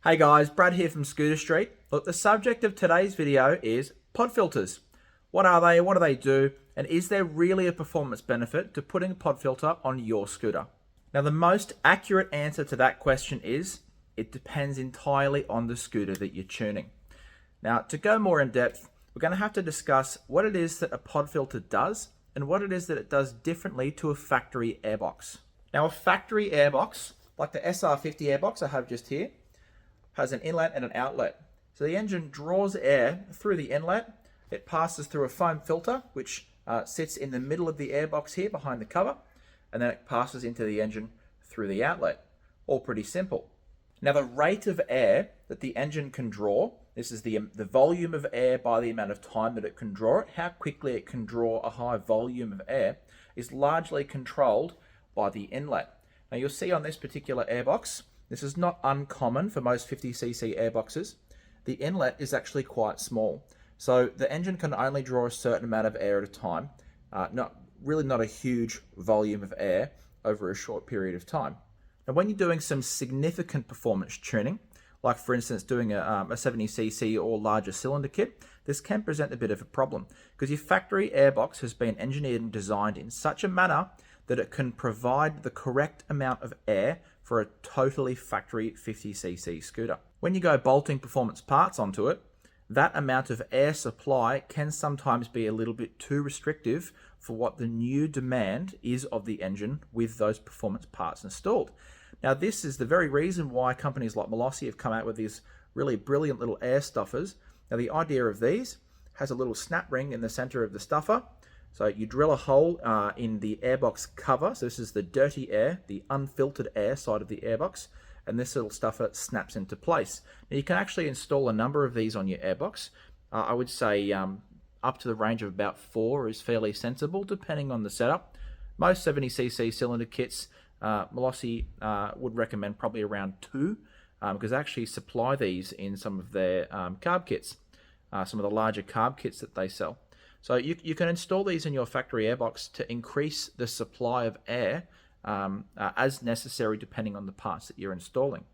Hey guys, Brad here from Scooter Street. Look, the subject of today's video is pod filters. What are they? What do they do? And is there really a performance benefit to putting a pod filter on your scooter? Now, the most accurate answer to that question is it depends entirely on the scooter that you're tuning. Now, to go more in depth, we're going to have to discuss what it is that a pod filter does and what it is that it does differently to a factory airbox. Now, a factory airbox, like the SR50 airbox I have just here, has an inlet and an outlet. So the engine draws air through the inlet. It passes through a foam filter, which sits in the middle of the airbox here behind the cover, and then it passes into the engine through the outlet. All pretty simple. Now, the rate of air that the engine can draw, this is the volume of air by the amount of time that it can draw it, how quickly it can draw a high volume of air, is largely controlled by the inlet. Now, you'll see on this particular airbox, this is not uncommon for most 50cc airboxes. The inlet is actually quite small. So the engine can only draw a certain amount of air at a time, not a huge volume of air over a short period of time. Now, when you're doing some significant performance tuning, like for instance doing a 70cc or larger cylinder kit, this can present a bit of a problem because your factory airbox has been engineered and designed in such a manner that it can provide the correct amount of air for a totally factory 50cc scooter. When you go bolting performance parts onto it, that amount of air supply can sometimes be a little bit too restrictive for what the new demand is of the engine with those performance parts installed. Now, this is the very reason why companies like Malossi have come out with these really brilliant little air stuffers. Now, the idea of these has a little snap ring in the center of the stuffer. So you drill a hole in the airbox cover. So this is the dirty air, the unfiltered air side of the airbox. And this little stuffer snaps into place. Now, you can actually install a number of these on your airbox. I would say up to the range of about 4 is fairly sensible, depending on the setup. Most 70cc cylinder kits, Malossi would recommend probably around 2, because they actually supply these in some of their carb kits, some of the larger carb kits that they sell. So you can install these in your factory airbox to increase the supply of air as necessary depending on the parts that you're installing.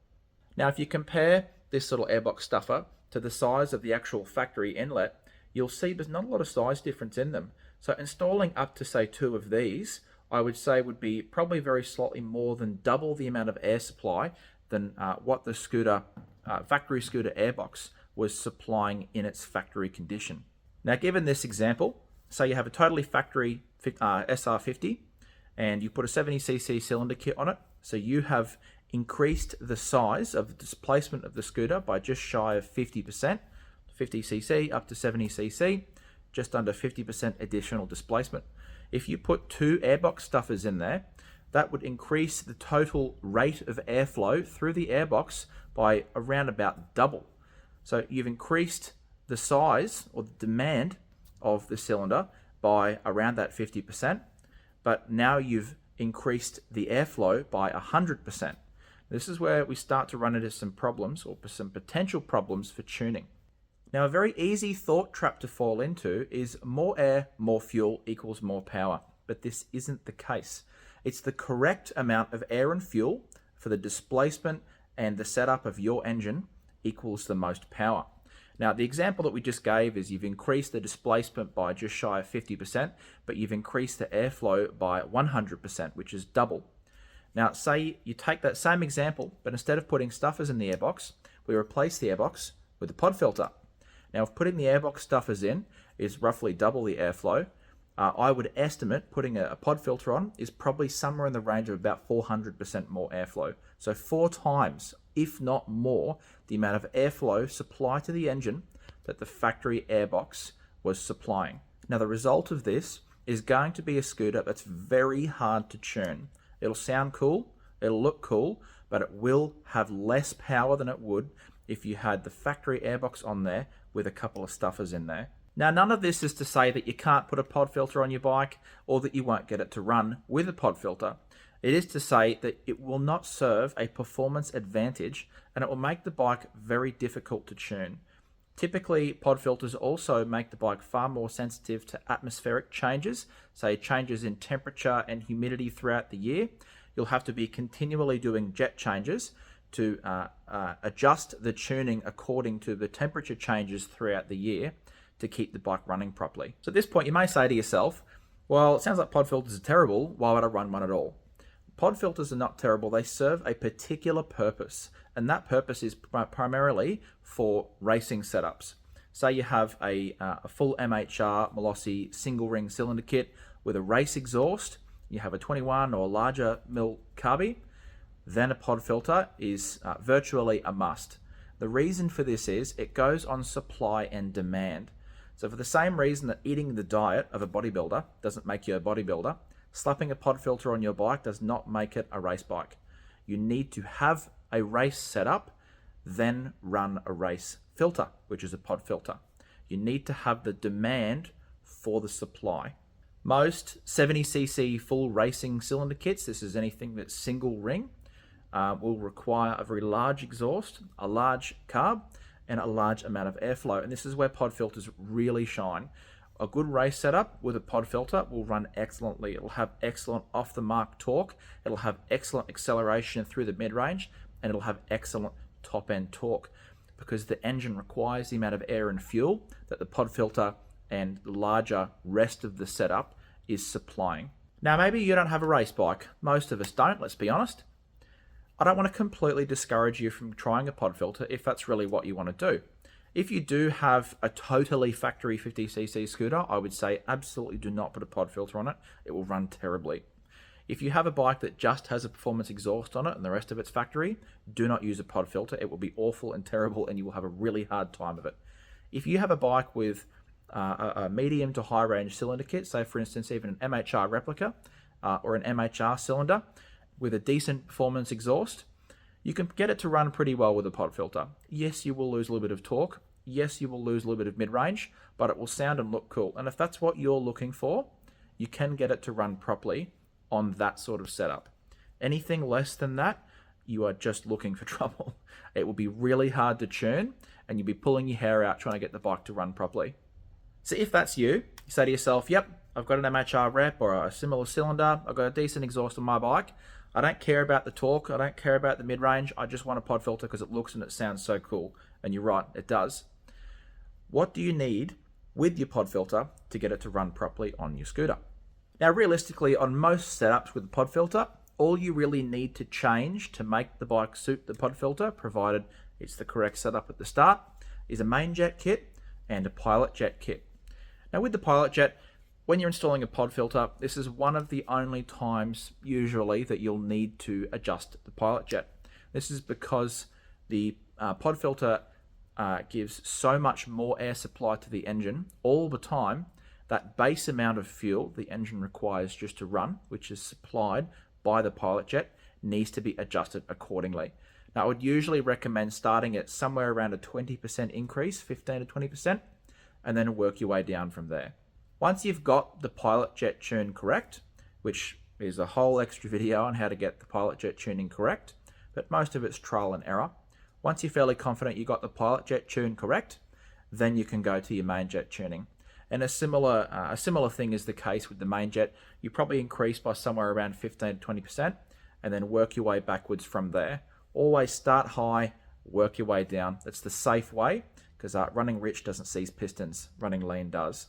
Now, if you compare this little airbox stuffer to the size of the actual factory inlet, you'll see there's not a lot of size difference in them. So installing up to, say, 2 of these, I would say would be probably very slightly more than double the amount of air supply than what the factory scooter airbox was supplying in its factory condition. Now, given this example, say you have a totally factory SR50 and you put a 70cc cylinder kit on it. So you have increased the size of the displacement of the scooter by just shy of 50%, 50cc up to 70cc, just under 50% additional displacement. If you put 2 airbox stuffers in there, that would increase the total rate of airflow through the airbox by around about double. So you've increased the size or the demand of the cylinder by around that 50%, but now you've increased the airflow by 100%. This is where we start to run into some problems or some potential problems for tuning. Now, a very easy thought trap to fall into is more air, more fuel equals more power, but this isn't the case. It's the correct amount of air and fuel for the displacement and the setup of your engine equals the most power. Now, the example that we just gave is you've increased the displacement by just shy of 50%, but you've increased the airflow by 100%, which is double. Now, say you take that same example, but instead of putting stuffers in the airbox, we replace the airbox with a pod filter. Now, if putting the airbox stuffers in is roughly double the airflow, I would estimate putting a pod filter on is probably somewhere in the range of about 400% more airflow. So 4 times, if not more, the amount of airflow supplied to the engine that the factory airbox was supplying. Now, the result of this is going to be a scooter that's very hard to tune. It'll sound cool, it'll look cool, but it will have less power than it would if you had the factory airbox on there with a couple of stuffers in there. Now, none of this is to say that you can't put a pod filter on your bike or that you won't get it to run with a pod filter. It is to say that it will not serve a performance advantage and it will make the bike very difficult to tune. Typically, pod filters also make the bike far more sensitive to atmospheric changes, say changes in temperature and humidity throughout the year. You'll have to be continually doing jet changes to adjust the tuning according to the temperature changes throughout the year to keep the bike running properly. So at this point, you may say to yourself, well, it sounds like pod filters are terrible. Why would I run one at all? Pod filters are not terrible. They serve a particular purpose, and that purpose is primarily for racing setups. Say you have a full MHR Malossi single ring cylinder kit with a race exhaust, you have a 21 or larger mil carby, then a pod filter is virtually a must. The reason for this is it goes on supply and demand. So for the same reason that eating the diet of a bodybuilder doesn't make you a bodybuilder, slapping a pod filter on your bike does not make it a race bike. You need to have a race setup, then run a race filter, which is a pod filter. You need to have the demand for the supply. Most 70cc full racing cylinder kits, this is anything that's single ring, will require a very large exhaust, a large carb, and a large amount of airflow. And this is where pod filters really shine. A good race setup with a pod filter will run excellently. It'll have excellent off-the-mark torque, it'll have excellent acceleration through the mid-range, and it'll have excellent top-end torque because the engine requires the amount of air and fuel that the pod filter and the larger rest of the setup is supplying. Now, maybe you don't have a race bike. Most of us don't, let's be honest. I don't want to completely discourage you from trying a pod filter if that's really what you want to do. If you do have a totally factory 50cc scooter, I would say absolutely do not put a pod filter on it. It will run terribly. If you have a bike that just has a performance exhaust on it and the rest of it's factory, do not use a pod filter. It will be awful and terrible and you will have a really hard time of it. If you have a bike with a medium to high range cylinder kit, say for instance even an MHR replica or an MHR cylinder with a decent performance exhaust, you can get it to run pretty well with a pod filter. Yes, you will lose a little bit of torque. Yes, you will lose a little bit of mid-range, but it will sound and look cool. And if that's what you're looking for, you can get it to run properly on that sort of setup. Anything less than that, you are just looking for trouble. It will be really hard to tune and you'll be pulling your hair out trying to get the bike to run properly. So if that's you, you say to yourself, yep, I've got an MHR rep or a similar cylinder, I've got a decent exhaust on my bike, I don't care about the torque, I don't care about the mid-range, I just want a pod filter because it looks and it sounds so cool. And you're right, it does. What do you need with your pod filter to get it to run properly on your scooter? Now, realistically, on most setups with a pod filter, all you really need to change to make the bike suit the pod filter, provided it's the correct setup at the start, is a main jet kit and a pilot jet kit. Now, with the pilot jet, when you're installing a pod filter, this is one of the only times usually that you'll need to adjust the pilot jet. This is because the pod filter gives so much more air supply to the engine all the time that base amount of fuel the engine requires just to run, which is supplied by the pilot jet, needs to be adjusted accordingly. Now, I would usually recommend starting at somewhere around a 20% increase, 15 to 20%, and then work your way down from there. Once you've got the pilot jet tune correct, which is a whole extra video on how to get the pilot jet tuning correct, but most of it's trial and error. Once you're fairly confident you got the pilot jet tune correct, then you can go to your main jet tuning. And a similar thing is the case with the main jet. You probably increase by somewhere around 15 to 20% and then work your way backwards from there. Always start high, work your way down. That's the safe way because running rich doesn't seize pistons, running lean does.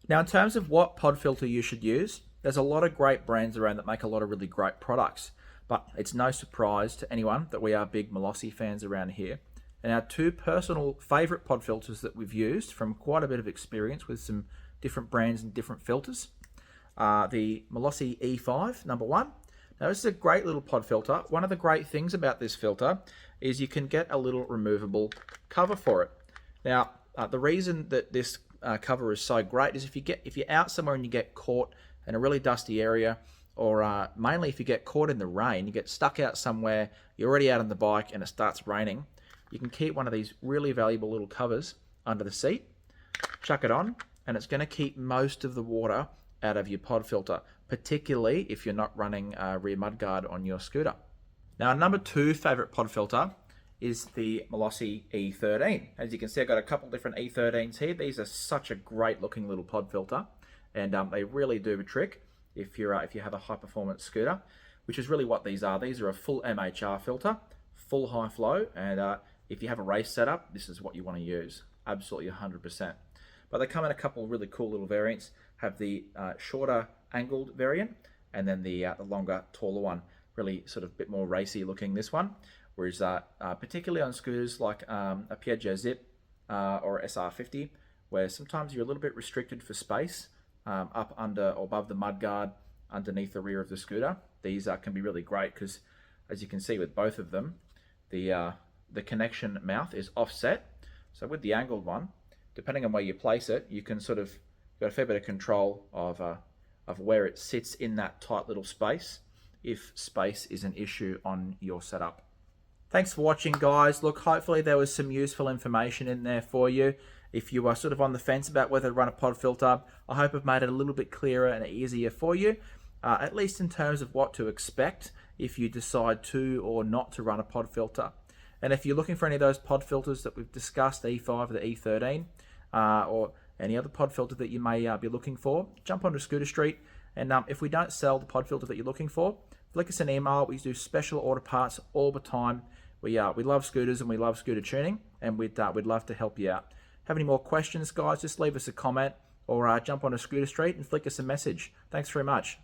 Now, in terms of what pod filter you should use, there's a lot of great brands around that make a lot of really great products. But it's no surprise to anyone that we are big Malossi fans around here. And our two personal favorite pod filters that we've used from quite a bit of experience with some different brands and different filters are the Malossi E5, number one. Now, this is a great little pod filter. One of the great things about this filter is you can get a little removable cover for it. Now, the reason that this cover is so great is if you're out somewhere and you get caught in a really dusty area, or mainly if you get caught in the rain, you get stuck out somewhere, you're already out on the bike and it starts raining, you can keep one of these really valuable little covers under the seat, chuck it on, and it's going to keep most of the water out of your pod filter, particularly if you're not running a rear mudguard on your scooter. Now, our number two favorite pod filter is the Malossi E13. As you can see, I've got a couple different E13s here. These are such a great looking little pod filter, and they really do a trick if you have a high performance scooter, which is really what these are. These are a full MHR filter full high flow, and if you have a race setup, this is what you want to use. Absolutely 100%. But they come in a couple of really cool little variants. Have the shorter angled variant, and then the longer, taller one. Really sort of a bit more racy looking, this one. Whereas particularly on scooters like a Piaggio Zip or SR50, where sometimes you're a little bit restricted for space up under or above the mudguard, underneath the rear of the scooter. These can be really great because, as you can see with both of them, the connection mouth is offset. So with the angled one, depending on where you place it, you can sort of got a fair bit of control of where it sits in that tight little space, if space is an issue on your setup. Thanks for watching, guys. Look, hopefully there was some useful information in there for you. If you are sort of on the fence about whether to run a pod filter, I hope I've made it a little bit clearer and easier for you, at least in terms of what to expect if you decide to or not to run a pod filter. And if you're looking for any of those pod filters that we've discussed, the E5 or the E13, or any other pod filter that you may be looking for, jump onto Scooter Street. And if we don't sell the pod filter that you're looking for, flick us an email. We do special order parts all the time. We love scooters and we love scooter tuning, and we'd love to help you out. Have any more questions, guys? Just leave us a comment or jump onto Scooter Street and flick us a message. Thanks very much.